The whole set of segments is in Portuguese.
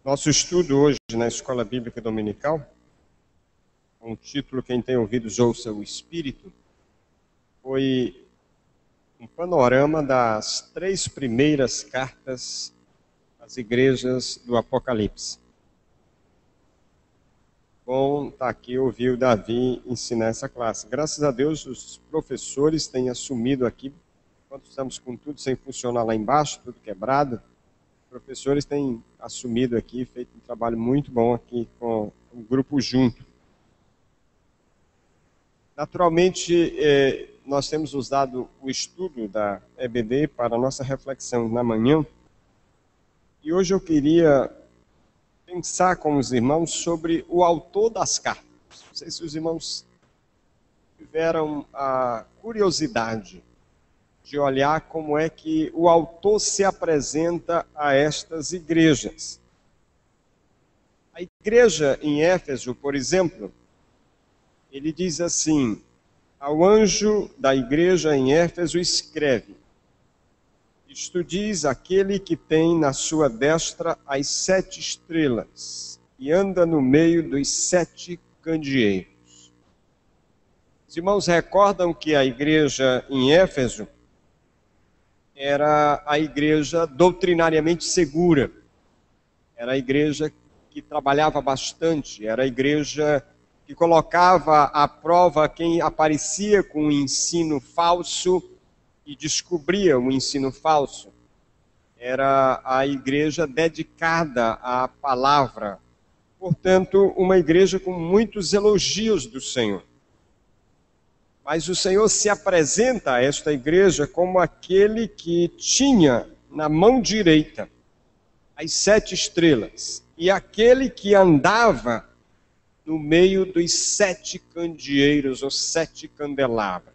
Nosso estudo hoje na Escola Bíblica Dominical, com o título Quem tem ouvidos ouça o Espírito, foi um panorama das 3 primeiras cartas às igrejas do Apocalipse. Bom estar aqui ouvir o Davi ensinar essa classe. Graças a Deus os professores têm assumido aqui, enquanto estamos com tudo sem funcionar lá embaixo, tudo quebrado, os professores têm assumido aqui, feito um trabalho muito bom aqui com o grupo junto. Naturalmente, nós temos usado o estudo da EBD para a nossa reflexão na manhã, e hoje eu queria pensar com os irmãos sobre o autor das cartas. Não sei se os irmãos tiveram a curiosidade de olhar como é que o autor se apresenta a estas igrejas. A igreja em Éfeso, por exemplo, ele diz assim: ao anjo da igreja em Éfeso escreve: isto diz aquele que tem na sua destra as 7 estrelas e anda no meio dos 7 candeeiros. Os irmãos recordam que a igreja em Éfeso era a igreja doutrinariamente segura, era a igreja que trabalhava bastante, era a igreja que colocava à prova quem aparecia com um ensino falso e descobria o ensino falso. Era a igreja dedicada à palavra, portanto, uma igreja com muitos elogios do Senhor. Mas o Senhor se apresenta a esta igreja como aquele que tinha na mão direita as 7 estrelas e aquele que andava no meio dos 7 candeeiros ou 7 candelabros.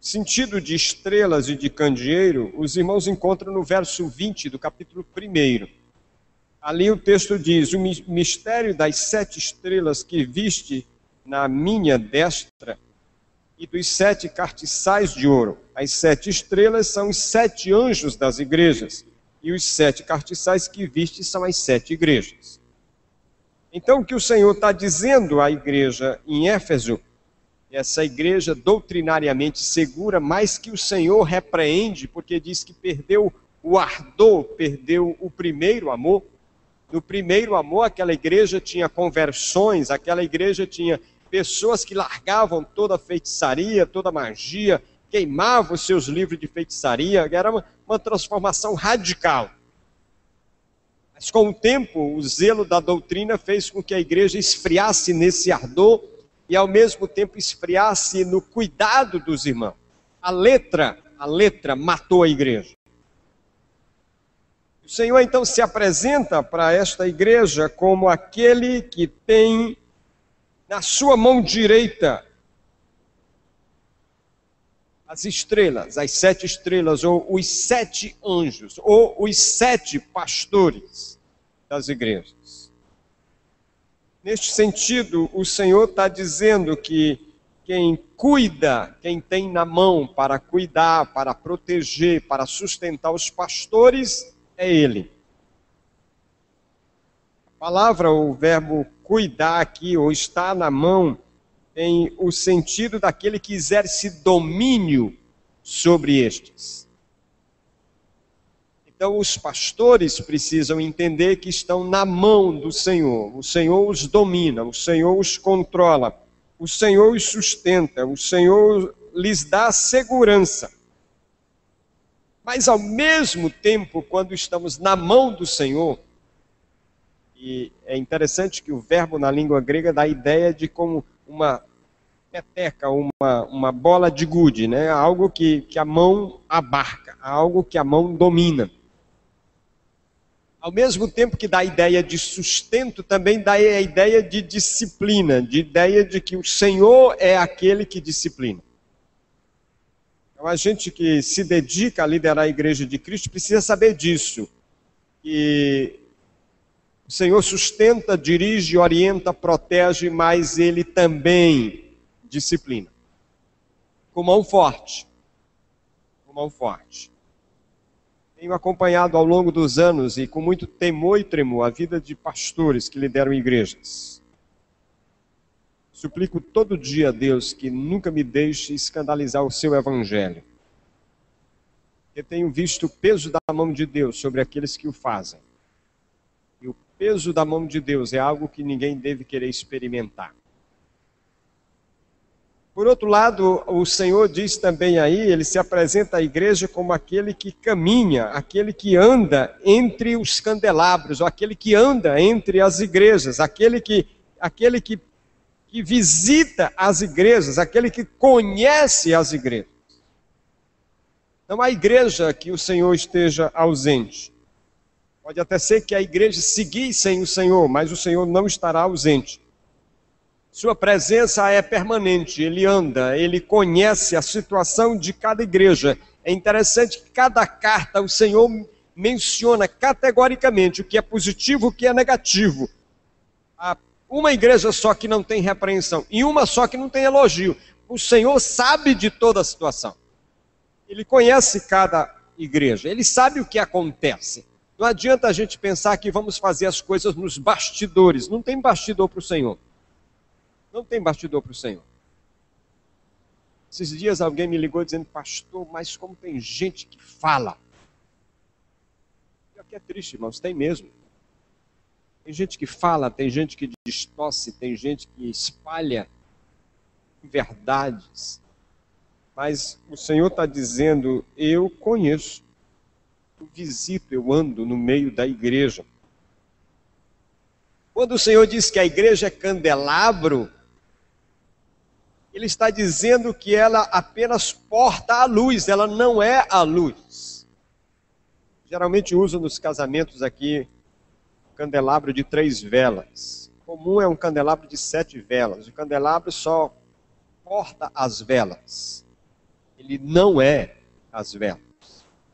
O sentido de estrelas e de candeeiro, os irmãos encontram no verso 20 do capítulo 1. Ali o texto diz: o mistério das 7 estrelas que viste na minha destra e dos 7 castiçais de ouro. As 7 estrelas são os 7 anjos das igrejas, e os 7 castiçais que viste são as 7 igrejas. Então o que o Senhor está dizendo à igreja em Éfeso, essa igreja doutrinariamente segura, mas que o Senhor repreende, porque diz que perdeu o ardor, perdeu o primeiro amor. No primeiro amor, aquela igreja tinha conversões, aquela igreja tinha pessoas que largavam toda a feitiçaria, toda a magia, queimavam os seus livros de feitiçaria, era uma transformação radical. Mas com o tempo, o zelo da doutrina fez com que a igreja esfriasse nesse ardor e ao mesmo tempo esfriasse no cuidado dos irmãos. A letra matou a igreja. O Senhor então se apresenta para esta igreja como aquele que tem na sua mão direita as estrelas, as 7 estrelas, ou os 7 anjos, ou os 7 pastores das igrejas. Neste sentido, o Senhor está dizendo que quem cuida, quem tem na mão para cuidar, para proteger, para sustentar os pastores, é Ele. A palavra, o verbo cuidar aqui, ou estar na mão, tem o sentido daquele que exerce domínio sobre estes. Então os pastores precisam entender que estão na mão do Senhor. O Senhor os domina, o Senhor os controla, o Senhor os sustenta, o Senhor lhes dá segurança. Mas ao mesmo tempo, quando estamos na mão do Senhor, e é interessante que o verbo na língua grega dá a ideia de como uma peteca, uma bola de gude, né? Algo que a mão abarca, algo que a mão domina. Ao mesmo tempo que dá a ideia de sustento, também dá a ideia de disciplina, de ideia de que o Senhor é aquele que disciplina. Então a gente que se dedica a liderar a igreja de Cristo precisa saber disso. Que o Senhor sustenta, dirige, orienta, protege, mas Ele também disciplina. Com mão forte. Com mão forte. Tenho acompanhado ao longo dos anos e com muito temor e tremor a vida de pastores que lideram igrejas. Suplico todo dia a Deus que nunca me deixe escandalizar o seu evangelho. Eu tenho visto o peso da mão de Deus sobre aqueles que o fazem. E o peso da mão de Deus é algo que ninguém deve querer experimentar. Por outro lado, o Senhor diz também aí, ele se apresenta à igreja como aquele que caminha, aquele que anda entre os candelabros, ou aquele que anda entre as igrejas, aquele que visita as igrejas, aquele que conhece as igrejas. Não há igreja que o Senhor esteja ausente. Pode até ser que a igreja seguisse sem o Senhor, mas o Senhor não estará ausente. Sua presença é permanente, ele anda, ele conhece a situação de cada igreja. É interessante que cada carta o Senhor menciona categoricamente o que é positivo e o que é negativo. Há uma igreja só que não tem repreensão e uma só que não tem elogio. O Senhor sabe de toda a situação. Ele conhece cada igreja, ele sabe o que acontece. Não adianta a gente pensar que vamos fazer as coisas nos bastidores. Não tem bastidor para o Senhor. Não tem bastidor para o Senhor. Esses dias alguém me ligou dizendo, pastor, mas como tem gente que fala. Pior que é triste, irmãos, tem mesmo. Tem gente que fala, tem gente que distorce, tem gente que espalha verdades. Mas o Senhor está dizendo, eu conheço, eu visito, eu ando no meio da igreja. Quando o Senhor diz que a igreja é candelabro, Ele está dizendo que ela apenas porta a luz, ela não é a luz. Geralmente usam nos casamentos aqui um candelabro de 3 velas. O comum é um candelabro de 7 velas. O candelabro só porta as velas. Ele não é as velas.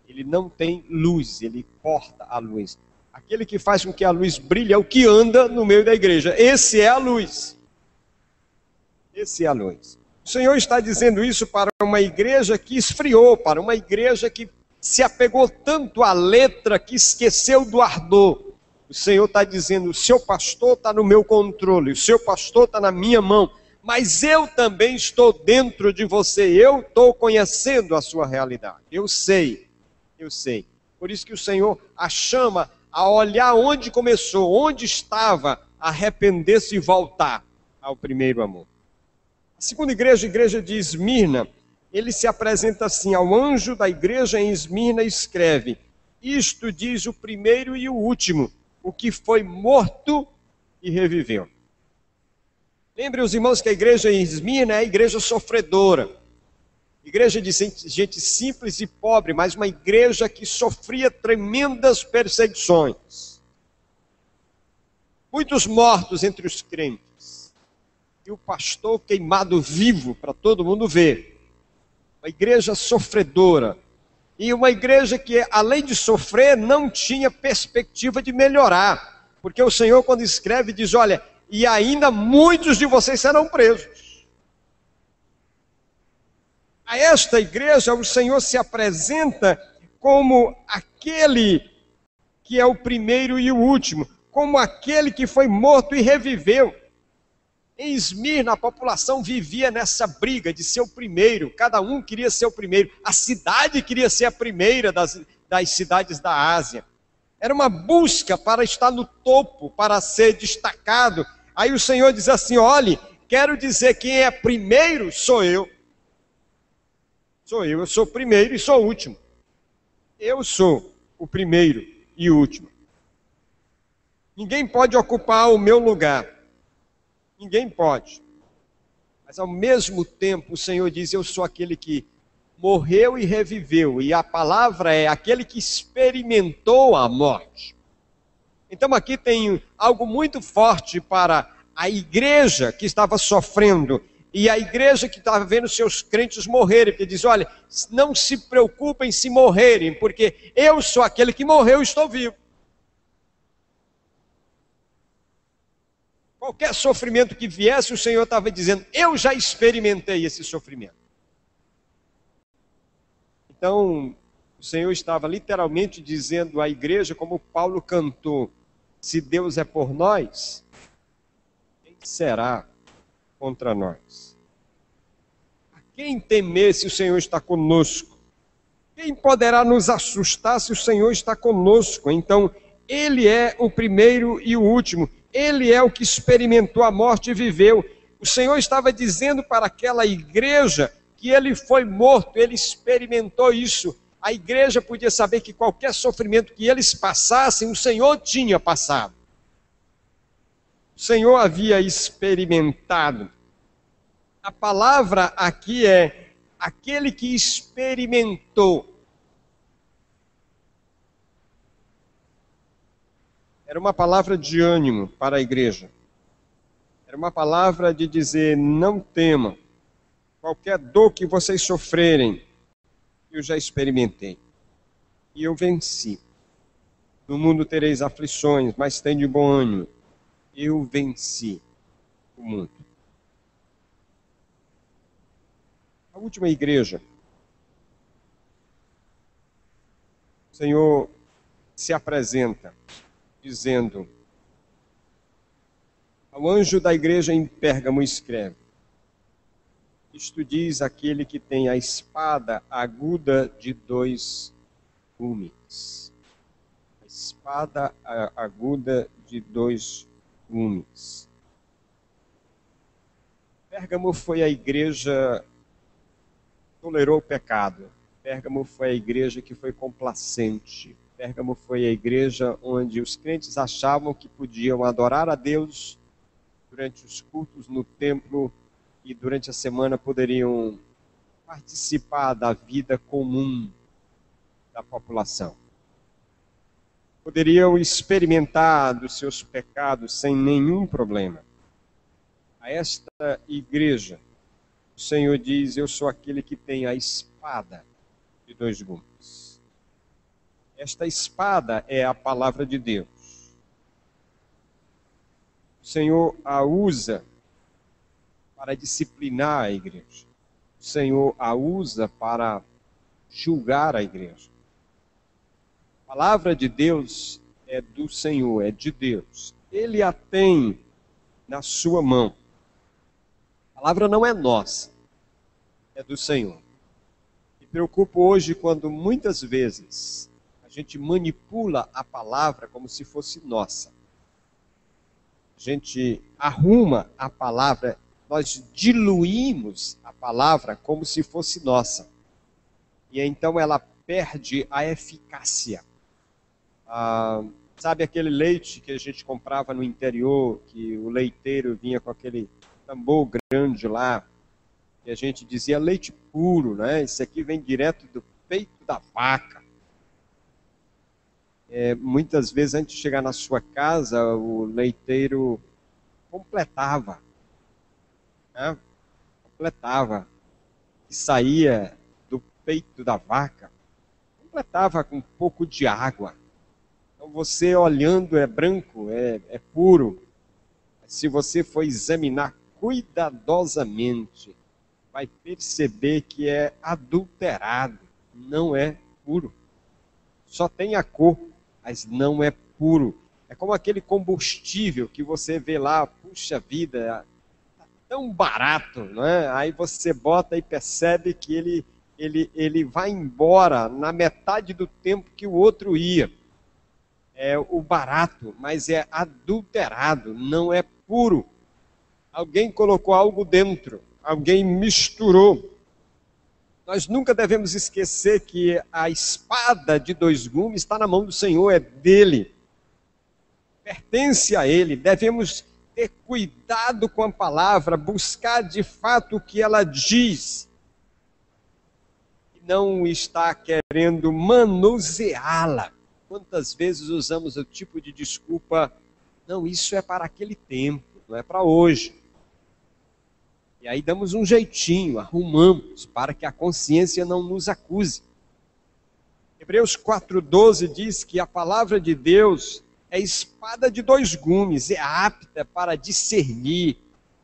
Ele não tem luz, ele porta a luz. Aquele que faz com que a luz brilhe é o que anda no meio da igreja. Esse é a luz. Esse é a luz. O Senhor está dizendo isso para uma igreja que esfriou, para uma igreja que se apegou tanto à letra que esqueceu do ardor. O Senhor está dizendo, o seu pastor está no meu controle, o seu pastor está na minha mão, mas eu também estou dentro de você, eu estou conhecendo a sua realidade. Eu sei. Por isso que o Senhor a chama a olhar onde começou, onde estava, arrepender-se e voltar ao primeiro amor. A segunda igreja, a igreja de Esmirna, ele se apresenta assim, ao anjo da igreja em Esmirna escreve, isto diz o primeiro e o último, o que foi morto e reviveu. Lembre os irmãos que a igreja em Esmirna é a igreja sofredora, igreja de gente simples e pobre, mas uma igreja que sofria tremendas perseguições. Muitos mortos entre os crentes. E o pastor queimado vivo para todo mundo ver. Uma igreja sofredora. E uma igreja que, além de sofrer, não tinha perspectiva de melhorar. Porque o Senhor, quando escreve, diz, olha, e ainda muitos de vocês serão presos. A esta igreja, o Senhor se apresenta como aquele que é o primeiro e o último, como aquele que foi morto e reviveu. Em Esmirna, a população vivia nessa briga de ser o primeiro, cada um queria ser o primeiro, a cidade queria ser a primeira das cidades da Ásia. Era uma busca para estar no topo, para ser destacado. Aí o Senhor diz assim, olhe, quero dizer quem é primeiro sou eu. Eu sou o primeiro e sou o último. Eu sou o primeiro e o último. Ninguém pode ocupar o meu lugar. Ninguém pode. Mas ao mesmo tempo o Senhor diz, eu sou aquele que morreu e reviveu. E a palavra é aquele que experimentou a morte. Então aqui tem algo muito forte para a igreja que estava sofrendo. E a igreja que estava vendo seus crentes morrerem, porque diz, olha, não se preocupem se morrerem, porque eu sou aquele que morreu e estou vivo. Qualquer sofrimento que viesse, o Senhor estava dizendo, eu já experimentei esse sofrimento. Então, O Senhor estava literalmente dizendo à igreja, como Paulo cantou: se Deus é por nós, quem será contra nós? A quem temer se o Senhor está conosco? Quem poderá nos assustar se o Senhor está conosco? Então, Ele é o primeiro e o último. Ele é o que experimentou a morte e viveu. O Senhor estava dizendo para aquela igreja que Ele foi morto, Ele experimentou isso. A igreja podia saber que qualquer sofrimento que eles passassem, o Senhor tinha passado. O Senhor havia experimentado. A palavra aqui é aquele que experimentou. Era uma palavra de ânimo para a igreja. Era uma palavra de dizer: não temam. Qualquer dor que vocês sofrerem, eu já experimentei. E eu venci. No mundo tereis aflições, mas tem de bom ânimo. Eu venci o mundo. A última igreja, o Senhor se apresenta dizendo: ao anjo da igreja em Pérgamo escreve: isto diz aquele que tem a espada aguda de 2 gumes. A espada aguda de 2 gumes. Pérgamo foi a igreja que tolerou o pecado. Pérgamo foi a igreja que foi complacente. Pérgamo foi a igreja onde os crentes achavam que podiam adorar a Deus durante os cultos no templo e durante a semana poderiam participar da vida comum da população. Poderiam experimentar dos seus pecados sem nenhum problema. A esta igreja, o Senhor diz: eu sou aquele que tem a espada de 2 gumes. Esta espada é a palavra de Deus. O Senhor a usa para disciplinar a igreja. O Senhor a usa para julgar a igreja. A palavra de Deus é do Senhor, é de Deus. Ele a tem na sua mão. A palavra não é nossa, é do Senhor. Me preocupo hoje quando muitas vezes a gente manipula a palavra como se fosse nossa. A gente arruma a palavra, nós diluímos a palavra como se fosse nossa. E então ela perde a eficácia. Sabe aquele leite que a gente comprava no interior, que o leiteiro vinha com aquele tambor grande lá, e a gente dizia leite puro, né? Isso aqui vem direto do peito da vaca. Muitas vezes, antes de chegar na sua casa, o leiteiro completava, né? Completava, e saía do peito da vaca, completava com um pouco de água. Então você olhando é branco, é puro. Se você for examinar cuidadosamente, vai perceber que é adulterado, não é puro. Só tem a cor, mas não é puro. É como aquele combustível que você vê lá, puxa vida, tá tão barato, não é? Aí você bota e percebe que ele vai embora na metade do tempo que o outro ia. É o barato, mas é adulterado, não é puro. Alguém colocou algo dentro, alguém misturou. Nós nunca devemos esquecer que a espada de 2 gumes está na mão do Senhor, é dele. Pertence a ele. Devemos ter cuidado com a palavra, buscar de fato o que ela diz. E não estar querendo manuseá-la. Quantas vezes usamos o tipo de desculpa: não, isso é para aquele tempo, não é para hoje. E aí damos um jeitinho, arrumamos, para que a consciência não nos acuse. Hebreus 4,12 diz que a palavra de Deus é espada de 2 gumes, é apta para discernir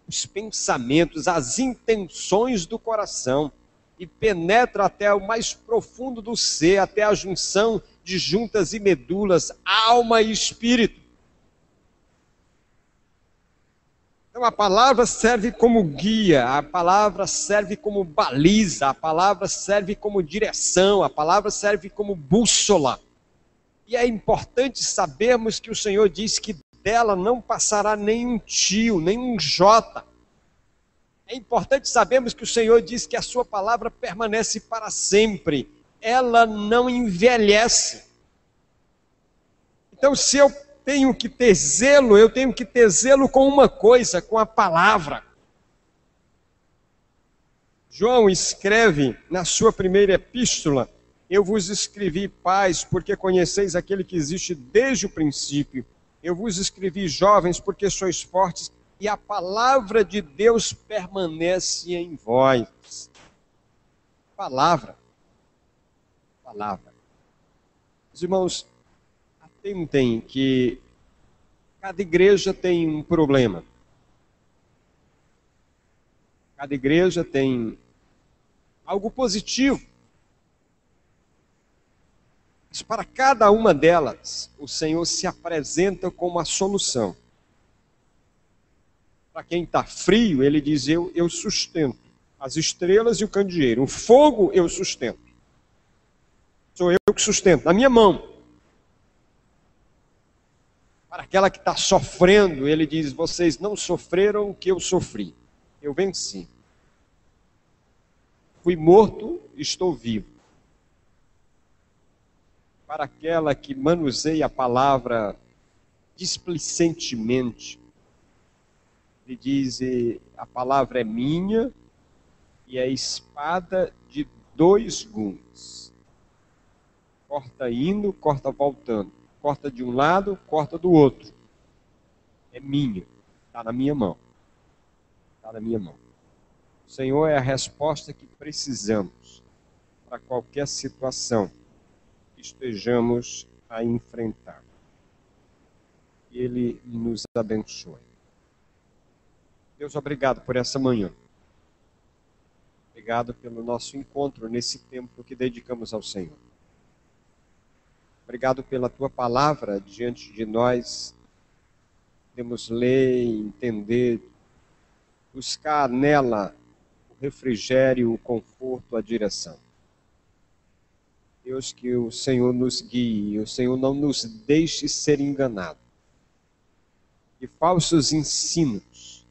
os pensamentos, as intenções do coração. e penetra até o mais profundo do ser, até a junção de juntas e medulas, alma e espírito. Então a palavra serve como guia, a palavra serve como baliza, a palavra serve como direção, a palavra serve como bússola. E é importante sabermos que o Senhor diz que dela não passará nenhum tio, nenhum jota. É importante sabermos que o Senhor diz que a sua palavra permanece para sempre. Ela não envelhece. Então, se eu tenho que ter zelo, eu tenho que ter zelo com uma coisa, com a palavra. João escreve na sua primeira epístola: eu vos escrevi, pais, porque conheceis aquele que existe desde o princípio. Eu vos escrevi, jovens, porque sois fortes, e a palavra de Deus permanece em vós. Palavra. Palavra. Os irmãos, atentem que cada igreja tem um problema. Cada igreja tem algo positivo. Mas para cada uma delas, o Senhor se apresenta como a solução. Para quem está frio, ele diz: eu sustento as estrelas e o candeeiro. O fogo eu sustento. Sou eu que sustento, na minha mão. Para aquela que está sofrendo, ele diz: vocês não sofreram o que eu sofri. Eu venci. Fui morto, estou vivo. Para aquela que manuseia a palavra displicentemente, ele diz: a palavra é minha e é espada de dois gumes. Corta indo, corta voltando. Corta de um lado, corta do outro. É minha. Está na minha mão. Está na minha mão. O Senhor é a resposta que precisamos para qualquer situação que estejamos a enfrentar. Que Ele nos abençoe. Deus, obrigado por essa manhã. Obrigado pelo nosso encontro nesse tempo que dedicamos ao Senhor. Obrigado pela Tua palavra diante de nós. Podemos ler, entender, buscar nela o refrigério, o conforto, a direção. Deus, que o Senhor nos guie, o Senhor não nos deixe ser enganado. Que falsos ensinos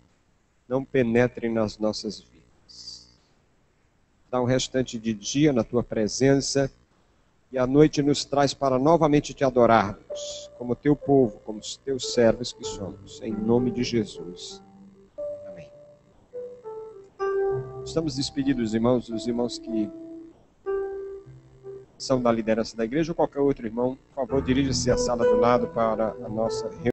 não penetrem nas nossas vidas. Dá um restante de dia na Tua presença e a noite nos traz para novamente Te adorarmos, como Teu povo, como os Teus servos que somos. Em nome de Jesus. Amém. Estamos despedidos, irmãos, dos irmãos que são da liderança da igreja ou qualquer outro irmão. Por favor, dirija-se à sala do lado para a nossa reunião.